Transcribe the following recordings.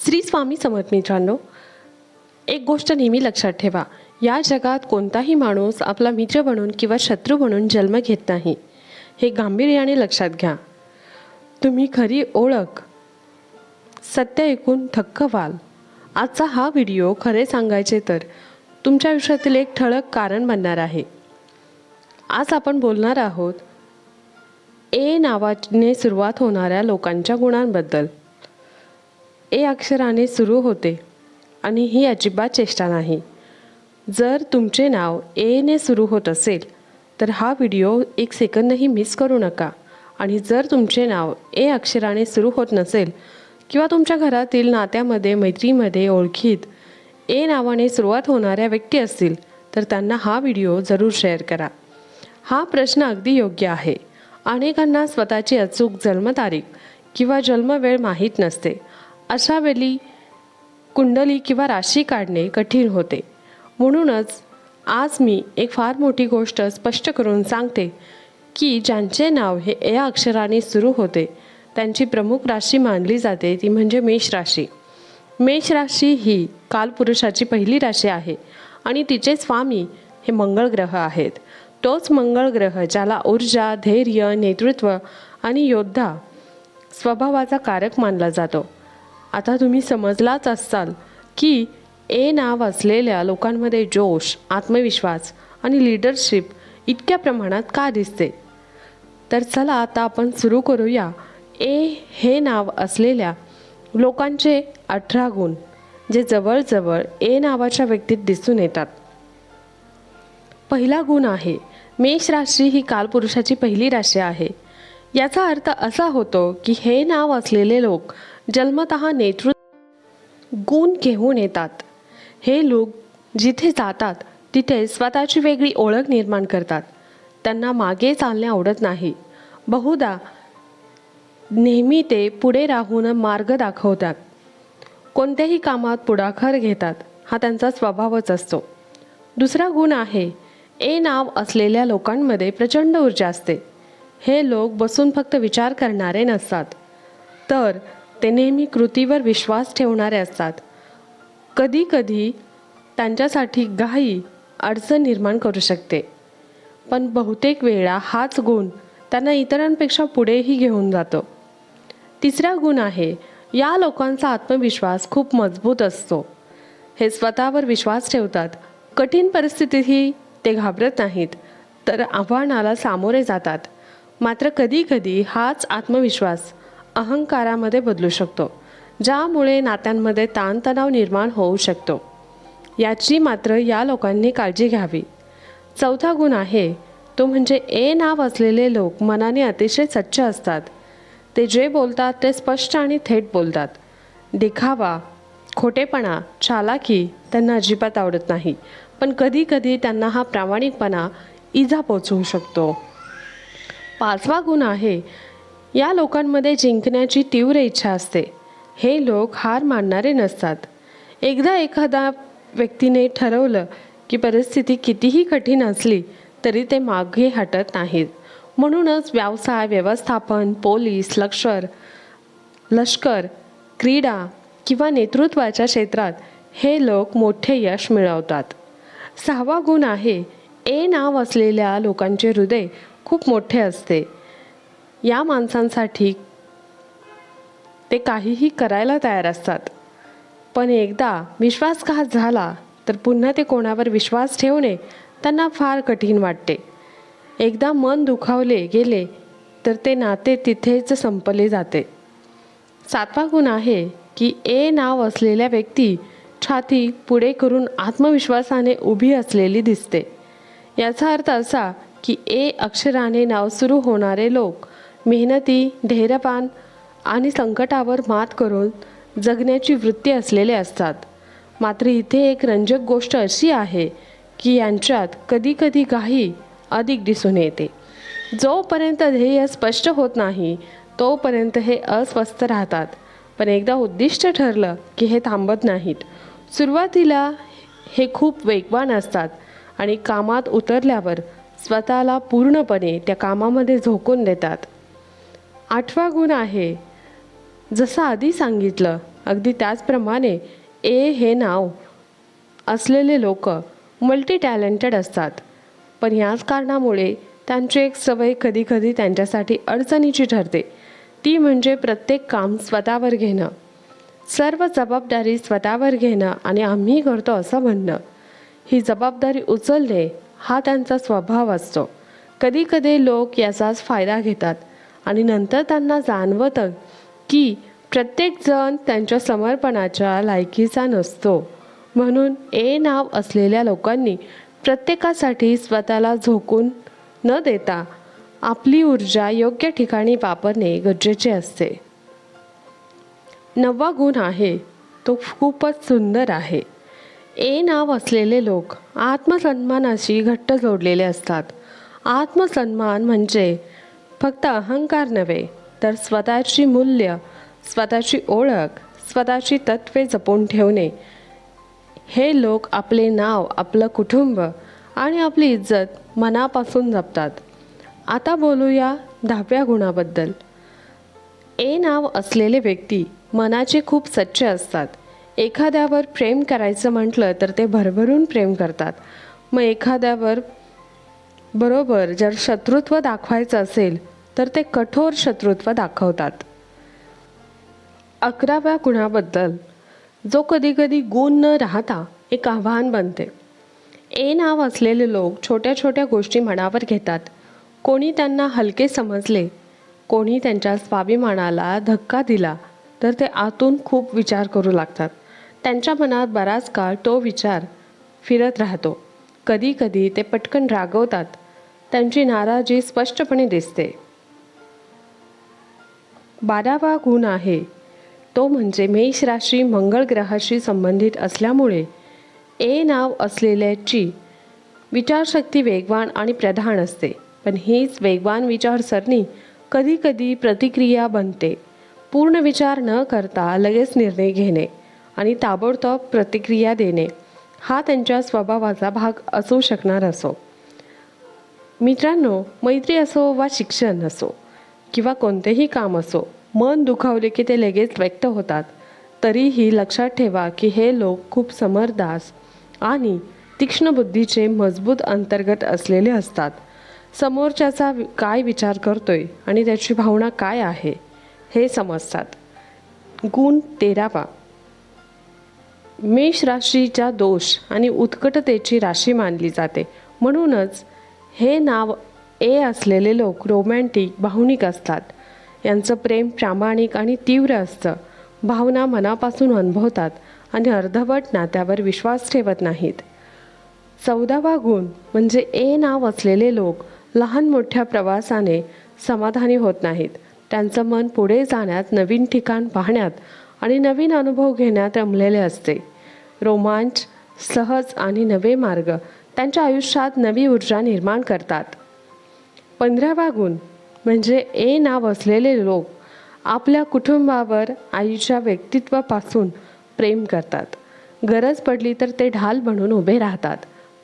श्री स्वामी समर्थ मित्रांनो, एक गोष्ट नेहमी लक्षात ठेवा. या जगात कोणताही माणूस आपला मित्र बनून किंवा शत्रू बनून जन्म घेत नाही. हे गांभीर्याने लक्षात घ्या. तुम्ही खरी ओळख सत्य ऐकून थक्क व्हाल. आजचा हा व्हिडिओ खरे सांगायचे तर तुमच्या आयुष्यातील एक ठळक कारण बनणार आहे. आज आपण बोलणार आहोत ए नावाने सुरुवात होणाऱ्या लोकांच्या गुणांबद्दल. ए अक्षराने सुरू होते आणि ही अजिबात चेष्टा नाही. जर तुमचे नाव ए ने सुरू होत असेल तर हा व्हिडिओ एक सेकंदही मिस करू नका. आणि जर तुमचे नाव ए अक्षराने सुरू होत नसेल किंवा तुमच्या घरातील नात्यामध्ये, मैत्रीमध्ये, ओळखीत ए नावाने सुरुवात होणाऱ्या व्यक्ती असतील तर त्यांना हा व्हिडिओ जरूर शेअर करा. हा प्रश्न अगदी योग्य आहे. अनेकांना स्वतःची अचूक जन्मतारीख किंवा जन्मवेळ माहीत नसते. अशा वेळी कुंडली किंवा राशी काढणे कठीण होते. म्हणूनच आज मी एक फार मोठी गोष्ट स्पष्ट करून सांगते की ज्यांचे नाव हे ए अक्षराने सुरू होते त्यांची प्रमुख राशी मानली जाते ती म्हणजे मेष राशी. मेष राशी ही कालपुरुषाची पहिली राशी आहे आणि तिचे स्वामी हे मंगळ ग्रह आहेत. तोच मंगळ ग्रह ज्याला ऊर्जा, धैर्य, नेतृत्व आणि योद्धा स्वभावाचा कारक मानला जातो. आता तुम्ही समजलाच असाल की ए नाव असलेल्या लोकांमध्ये जोश, आत्मविश्वास आणि लीडरशिप इतक्या प्रमाणात का दिसते. तर चला आता आपण सुरू करूया. ए हे नाव असलेल्या लोकांचे 18 गुण जे जवळजवळ ए नावाच्या व्यक्तीत दिसून येतात. पहिला गुण आहे मेष राशी ही कालपुरुषाची पहिली राशी आहे. याचा अर्थ असा होतो की हे नाव असलेले लोक जन्मतः नेतृत्व गुण घेऊन येतात. हे लोक जिथे जातात तिथे स्वतःची वेगळी ओळख निर्माण करतात. त्यांना मागे चालणे आवडत नाही. बहुधा नेहमी ते पुढे राहून मार्ग दाखवतात. कोणत्याही कामात पुढाकार घेतात. हा त्यांचा स्वभावच असतो. दुसरा गुण आहे ए नाव असलेल्या लोकांमध्ये प्रचंड ऊर्जा असते. हे लोक बसून फक्त विचार करणारे नसतात तर ते नेहमी कृतीवर विश्वास ठेवणारे असतात. कधी कधी त्यांच्यासाठी घाई अडचण निर्माण करू शकते, पण बहुतेक वेळा हाच गुण त्यांना इतरांपेक्षा पुढेही घेऊन जातो. तिसरा गुण आहे या लोकांचा आत्मविश्वास खूप मजबूत असतो. हे स्वतःवर विश्वास ठेवतात. कठीण परिस्थितीतही ते घाबरत नाहीत तर आव्हानाला सामोरे जातात. मात्र कधी कधी हाच आत्मविश्वास अहंकारामध्ये बदलू शकतो, ज्यामुळे नात्यांमध्ये ताणतणाव निर्माण होऊ शकतो. याची मात्र या लोकांनी काळजी घ्यावी. चौथा गुण आहे तो म्हणजे ए नाव असलेले लोक मनाने अतिशय सच्चे असतात. ते जे बोलतात ते स्पष्ट आणि थेट बोलतात. दिखावा, खोटेपणा, चालाकी त्यांना अजिबात आवडत नाही. पण कधी कधी त्यांना हा प्रामाणिकपणा इजा पोचवू शकतो. पाचवा गुण आहे या लोकांमध्ये जिंकण्याची तीव्र इच्छा असते. हे लोक हार मानणारे नसतात. एकदा एखाद्या व्यक्तीने ठरवलं की परिस्थिती कितीही कठीण असली तरी ते मागे हटत नाहीत. म्हणूनच व्यवसाय, व्यवस्थापन, पोलीस, लष्कर, क्रीडा किंवा नेतृत्वाच्या क्षेत्रात हे लोक मोठे यश मिळवतात. सहावा गुण आहे ए नाव असलेल्या लोकांचे हृदय खूप मोठे असते. या माणसांसाठी ते काहीही करायला तयार असतात. पण एकदा विश्वासघात झाला तर पुन्हा ते कोणावर विश्वास ठेवणे त्यांना फार कठीण वाटते. एकदा मन दुखावले गेले तर ते नाते तिथेच संपले जाते. सातवा गुण आहे की ए नाव असलेल्या व्यक्ती छाती पुढे करून आत्मविश्वासाने उभी असलेली दिसते. याचा अर्थ असा की ए अक्षराने नाव सुरू होणारे लोक मेहनती, धैर्यवान आणि संकटावर मात करून जगण्याची वृत्ती असलेले असतात. मात्र इथे एक रंजक गोष्ट अशी आहे की यांच्यात कधीकधी घाई अधिक दिसून येते. जोपर्यंत ध्येय स्पष्ट होत नाही तोपर्यंत हे अस्वस्थ राहतात. पण एकदा उद्दिष्ट ठरलं की हे थांबत नाहीत. सुरुवातीला हे खूप वेगवान असतात आणि कामात उतरल्यावर स्वतःला पूर्णपणे त्या कामामध्ये झोकून देतात. आठवा गुण आहे जसं आधी सांगितलं अगदी त्याचप्रमाणे ए हे नाव असलेले लोक मल्टी टॅलेंटेड असतात. पण याच कारणामुळे त्यांची एक सवय कधीकधी त्यांच्यासाठी अडचणीची ठरते. ती म्हणजे प्रत्येक काम स्वतःवर घेणं, सर्व जबाबदारी स्वतःवर घेणं आणि आम्ही करतो असं म्हणणं. ही जबाबदारी उचलणे हा त्यांचा स्वभाव असतो. कधीकधी लोक याचाच फायदा घेतात आणि नंतर त्यांना जाणवतं की प्रत्येकजण त्यांच्या समर्पणाच्या लायकीचा नसतो. म्हणून ए नाव असलेल्या लोकांनी प्रत्येकासाठी स्वतःला झोकून न देता आपली ऊर्जा योग्य ठिकाणी वापरणे गरजेचे असते. 9वा गुण आहे तो खूपच सुंदर आहे. ए नाव असलेले लोक आत्मसन्मानाशी घट्ट जोडलेले असतात. आत्मसन्मान म्हणजे फक्त अहंकार नव्हे, तर स्वतःची मूल्य, स्वतःची ओळख, स्वतःची तत्त्वे जपून ठेवणे. हे लोक आपले नाव, आपलं कुटुंब आणि आपली इज्जत मनापासून जपतात. आता बोलूया 10व्या गुणाबद्दल. ए नाव असलेले व्यक्ती मनाचे खूप सच्चे असतात. एखाद्यावर प्रेम करायचं म्हटलं तर ते भरभरून प्रेम करतात. मग एखाद्यावर बरोबर जर शत्रुत्व दाखवायचं असेल तर ते कठोर शत्रुत्व दाखवतात. 11व्या गुणाबद्दल, जो कधीकधी गुण न राहता एक आव्हान बनते. ए नाव असलेले लोक छोट्या छोट्या गोष्टी मनावर घेतात. कोणी त्यांना हलके समजले, कोणी त्यांच्या स्वाभिमानाला धक्का दिला तर ते आतून खूप विचार करू लागतात. त्यांच्या मनात बराच काळ तो विचार फिरत राहतो. कधीकधी ते पटकन रागवतात. त्यांची नाराजी स्पष्टपणे दिसते. 12वा गुण आहे तो म्हणजे मेष राशी मंगळ ग्रहाशी संबंधित असल्यामुळे ए नाव असलेल्याची विचारशक्ती वेगवान आणि प्रधान असते. पण हीच वेगवान विचारसरणी कधीकधी प्रतिक्रिया बनते. पूर्ण विचार न करता लगेच निर्णय घेणे आणि ताबडतोब प्रतिक्रिया देणे हा त्यांच्या स्वभावाचा भाग असू शकणार असो. मित्रांनो, मैत्री असो वा शिक्षण असो किंवा कोणतेही काम असो, मन दुखावले की ते लगेच व्यक्त होतात. तरीही लक्षात ठेवा की हे लोक खूप समरदास आणि तीक्ष्ण बुद्धीचे मजबूत अंतर्गत असलेले असतात. समोरच्याचा काय विचार करतोय आणि त्याची भावना काय आहे हे समजतात. गुण 13वा, मेष राशीच्या दोष आणि उत्कटतेची राशी मानली जाते. म्हणूनच हे नाव ए असलेले लोक रोमॅन्टिक, भावनिक असतात. यांचं प्रेम प्रामाणिक आणि तीव्र असतं. भावना मनापासून अनुभवतात आणि अर्धवट नात्यावर विश्वास ठेवत नाहीत. 14वा गुण म्हणजे ए नाव असलेले लोक लहान मोठ्या प्रवासाने समाधानी होत नाहीत. त्यांचं मन पुढे जाण्यात, नवीन ठिकाण पाहण्यात आणि नवीन अनुभव घेण्यात रमलेले असते. रोमांच, सहज आणि नवे मार्ग त्यांच्या आयुष्यात नवी ऊर्जा निर्माण करतात. 15वा गुण म्हणजे ए नाव असलेले लोक आपल्या कुटुंबावर, आईच्या व्यक्तित्वापासून प्रेम करतात. गरज पडली तर ते ढाल बनून उभे राहतात.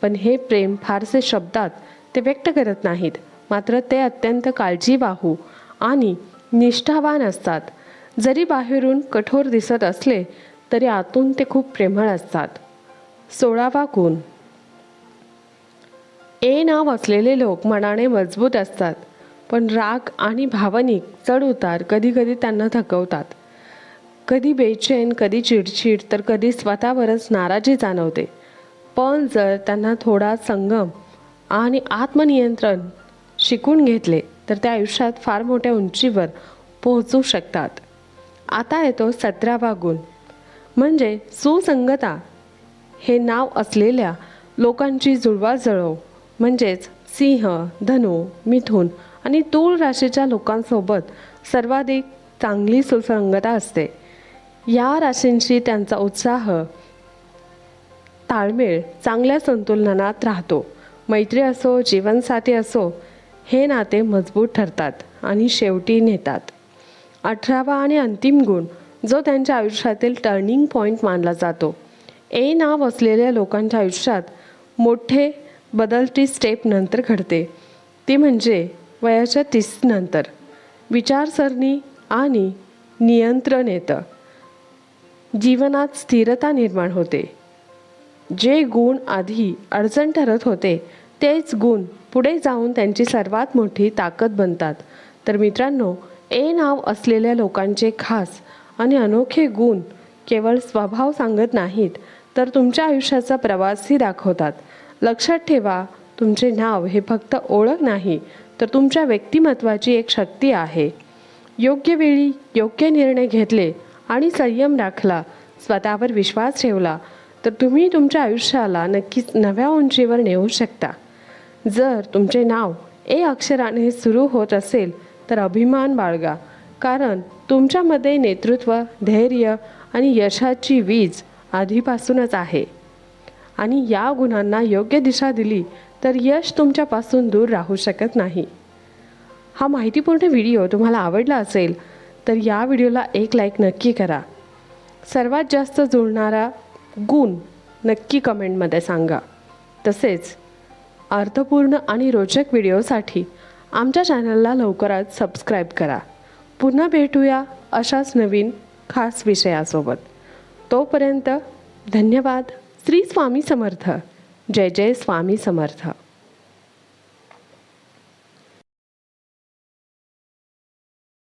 पण हे प्रेम फारसे शब्दात ते व्यक्त करत नाहीत. मात्र ते अत्यंत काळजीवाहू आणि निष्ठावान असतात. जरी बाहेरून कठोर दिसत असले तरी आतून ते खूप प्रेमळ असतात. 16वा गुण, ए नाव असलेले लोक मनाने मजबूत असतात. पण राग आणि भावनिक चढउतार कधीकधी त्यांना थकवतात. कधी बेचैन, कधी चिडचिड, तर कधी स्वतःवरच नाराजी जाणवते. पण जर त्यांना थोडा संयम आणि आत्मनियंत्रण शिकून घेतले तर त्या आयुष्यात फार मोठ्या उंचीवर पोहोचू शकतात. आता येतो 17वा गुण म्हणजे सुसंगता. हे नाव असलेल्या लोकांची जुळवाजुळव म्हणजेच सिंह, धनु, मिथुन आणि तूळ राशीच्या लोकांसोबत सर्वाधिक चांगली सुसंगता असते. या राशींशी त्यांचा उत्साह, ताळमेळ चांगल्या संतुलनात राहतो. मैत्री असो, जीवनसाथी असो, हे नाते मजबूत ठरतात आणि शेवटी नेतात. 18वा आणि अंतिम गुण जो त्यांच्या आयुष्यातील टर्निंग पॉईंट मानला जातो. ए नाव असलेल्या लोकांच्या आयुष्यात मोठे बदलती स्टेप नंतर घडते. ती म्हणजे वयाच्या 30 नंतर विचारसरणी आणि नियंत्रण येतं. जीवनात स्थिरता निर्माण होते. जे गुण आधी अडचण ठरत होते तेच गुण पुढे जाऊन त्यांची सर्वात मोठी ताकद बनतात. तर मित्रांनो, ए नाव असलेल्या लोकांचे खास आणि अनोखे गुण केवळ स्वभाव सांगत नाहीत, तर तुमच्या आयुष्याचा प्रवासही दाखवतात. लक्षात ठेवा, तुमचे नाव हे फक्त ओळख नाही, तर तुमच्या व्यक्तिमत्त्वाची एक शक्ती आहे. योग्य वेळी योग्य निर्णय घेतले आणि संयम राखला, स्वतःवर विश्वास ठेवला, तर तुम्ही तुमच्या आयुष्याला नक्कीच नव्या उंचीवर नेऊ शकता. जर तुमचे नाव ए अक्षराने सुरू होत असेल तर अभिमान बाळगा, कारण तुमच्यामध्ये नेतृत्व, धैर्य आणि यशाची वीज आधीपासूनच आहे. आणि या गुणांना योग्य दिशा दिली तर यश तुमच्यापासून दूर राहू शकत नाही. हा माहितीपूर्ण व्हिडिओ तुम्हाला आवडला असेल तर या व्हिडिओला एक लाईक नक्की करा. सर्वात जास्त जुळणारा गुण नक्की कमेंटमध्ये सांगा. तसेच अर्थपूर्ण आणि रोचक व्हिडिओसाठी आमच्या चॅनलला लवकरच सबस्क्राईब करा. पुन्हा भेटूया अशाच नवीन खास विषयासोबत. तोपर्यंत धन्यवाद. श्री स्वामी समर्थ. जय जय स्वामी समर्थ.